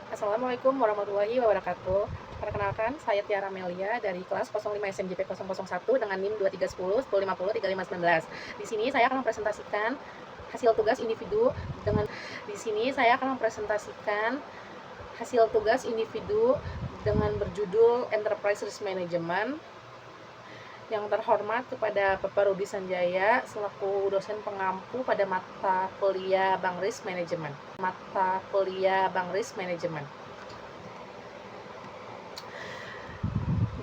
Assalamualaikum warahmatullahi wabarakatuh. Perkenalkan, saya Tiara Melia dari kelas 05 SMJP 001 dengan NIM 2310 1050 3519. Di sini saya akan mempresentasikan hasil tugas individu dengan berjudul Enterprise Risk Management. Yang terhormat kepada Bapak Rudi Sanjaya selaku dosen pengampu pada mata kuliah Bank Risk Management.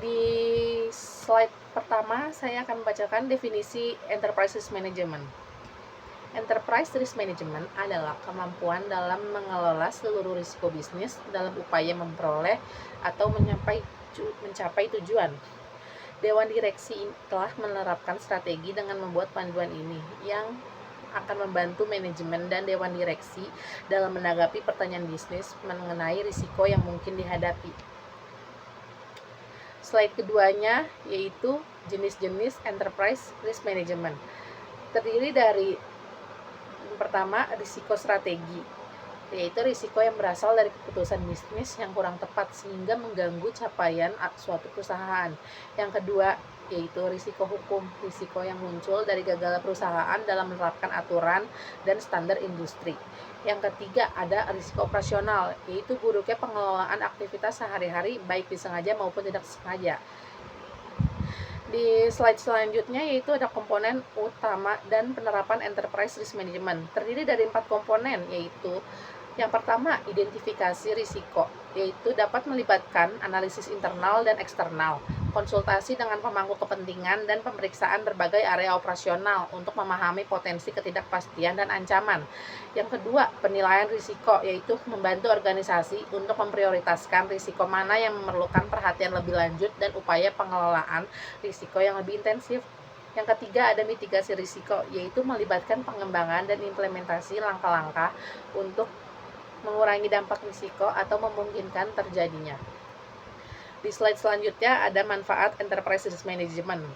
Di slide pertama, saya akan membacakan definisi Enterprise Risk Management. Enterprise Risk Management adalah kemampuan dalam mengelola seluruh risiko bisnis dalam upaya memperoleh atau mencapai tujuan. Dewan Direksi telah menerapkan strategi dengan membuat panduan ini yang akan membantu manajemen dan Dewan Direksi dalam menanggapi pertanyaan bisnis mengenai risiko yang mungkin dihadapi. Slide keduanya yaitu jenis-jenis Enterprise Risk Management. Terdiri dari yang pertama, risiko strategi, yaitu risiko yang berasal dari keputusan bisnis yang kurang tepat sehingga mengganggu capaian suatu perusahaan. Yang kedua, yaitu risiko hukum, risiko yang muncul dari gagal perusahaan dalam menerapkan aturan dan standar industri. Yang ketiga, ada risiko operasional, yaitu buruknya pengelolaan aktivitas sehari-hari baik disengaja maupun tidak sengaja. Di slide selanjutnya yaitu ada komponen utama dan penerapan Enterprise Risk Management. Terdiri dari 4 komponen, yaitu yang pertama, identifikasi risiko, yaitu dapat melibatkan analisis internal dan eksternal, konsultasi dengan pemangku kepentingan, dan pemeriksaan berbagai area operasional untuk memahami potensi ketidakpastian dan ancaman. Yang kedua, penilaian risiko, yaitu membantu organisasi untuk memprioritaskan risiko mana yang memerlukan perhatian lebih lanjut dan upaya pengelolaan risiko yang lebih intensif. Yang ketiga, ada mitigasi risiko, yaitu melibatkan pengembangan dan implementasi langkah-langkah untuk mengurangi dampak risiko atau memungkinkan terjadinya. Di slide selanjutnya ada manfaat Enterprise Risk Management.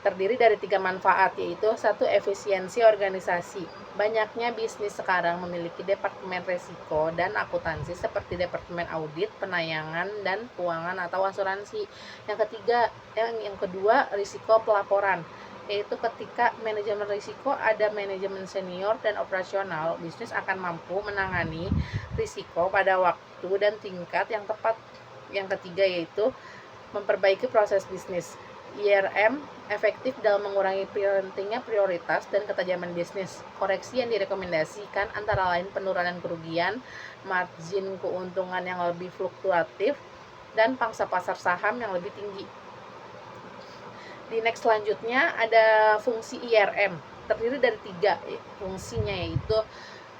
Terdiri dari 3 manfaat, yaitu 1. Efisiensi organisasi. Banyaknya bisnis sekarang memiliki departemen risiko dan akuntansi seperti departemen audit, penayangan, dan keuangan atau asuransi. Yang kedua, risiko pelaporan, yaitu ketika manajemen risiko ada manajemen senior dan operasional, bisnis akan mampu menangani risiko pada waktu dan tingkat yang tepat. Yang ketiga yaitu memperbaiki proses bisnis. IRM efektif dalam mengurangi pentingnya prioritas dan ketajaman bisnis. Koreksi yang direkomendasikan antara lain penurunan kerugian, margin keuntungan yang lebih fluktuatif, dan pangsa pasar saham yang lebih tinggi. Di next selanjutnya ada fungsi IRM. Terdiri dari 3 fungsinya, yaitu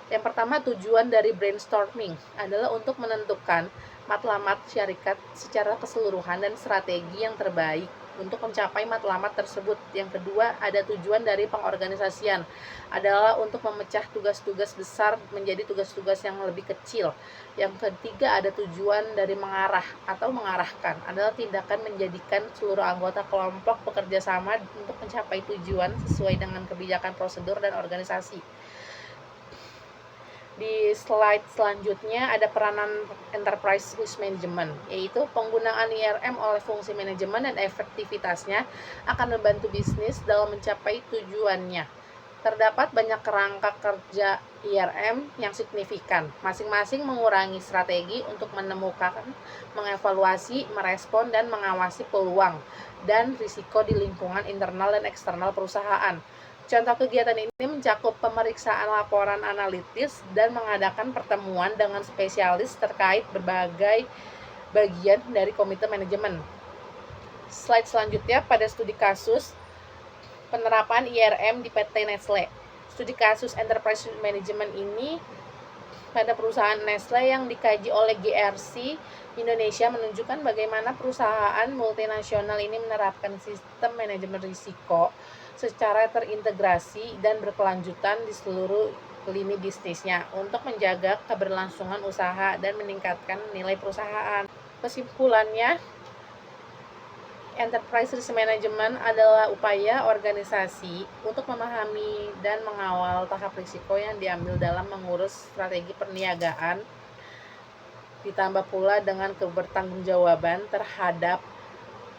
yang pertama, tujuan dari brainstorming adalah untuk menentukan matlamat syarikat secara keseluruhan dan strategi yang terbaik untuk mencapai matlamat tersebut. Yang kedua, ada tujuan dari pengorganisasian adalah untuk memecah tugas-tugas besar menjadi tugas-tugas yang lebih kecil. Yang ketiga, ada tujuan dari mengarah atau mengarahkan adalah tindakan menjadikan seluruh anggota kelompok bekerja sama untuk mencapai tujuan sesuai dengan kebijakan prosedur dan organisasi. Di slide selanjutnya ada peranan Enterprise Risk Management, yaitu penggunaan IRM oleh fungsi manajemen dan efektivitasnya akan membantu bisnis dalam mencapai tujuannya. Terdapat banyak kerangka kerja IRM yang signifikan, masing-masing mengurangi strategi untuk menemukan, mengevaluasi, merespon, dan mengawasi peluang dan risiko di lingkungan internal dan eksternal perusahaan. Contoh kegiatan ini mencakup pemeriksaan laporan analitis dan mengadakan pertemuan dengan spesialis terkait berbagai bagian dari komite manajemen. Slide selanjutnya pada studi kasus penerapan IRM di PT Nestle. Studi kasus Enterprise Management ini pada perusahaan Nestle yang dikaji oleh GRC Indonesia menunjukkan bagaimana perusahaan multinasional ini menerapkan sistem manajemen risiko secara terintegrasi dan berkelanjutan di seluruh lini bisnisnya untuk menjaga keberlangsungan usaha dan meningkatkan nilai perusahaan. Kesimpulannya, Enterprise Risk Management adalah upaya organisasi untuk memahami dan mengawal tahap risiko yang diambil dalam mengurus strategi perniagaan ditambah pula dengan kebertanggungjawaban terhadap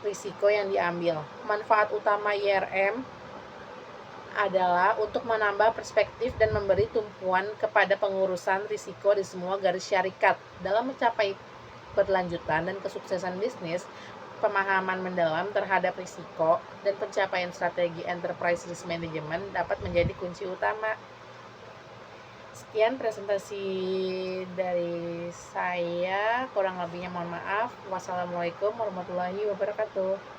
risiko yang diambil. Manfaat utama IRM adalah untuk menambah perspektif dan memberi tumpuan kepada pengurusan risiko di semua garis syarikat. Dalam mencapai berlanjutan dan kesuksesan bisnis, pemahaman mendalam terhadap risiko dan pencapaian strategi enterprise risk management dapat menjadi kunci utama. Sekian presentasi dari saya, kurang lebihnya mohon maaf. Wassalamualaikum warahmatullahi wabarakatuh.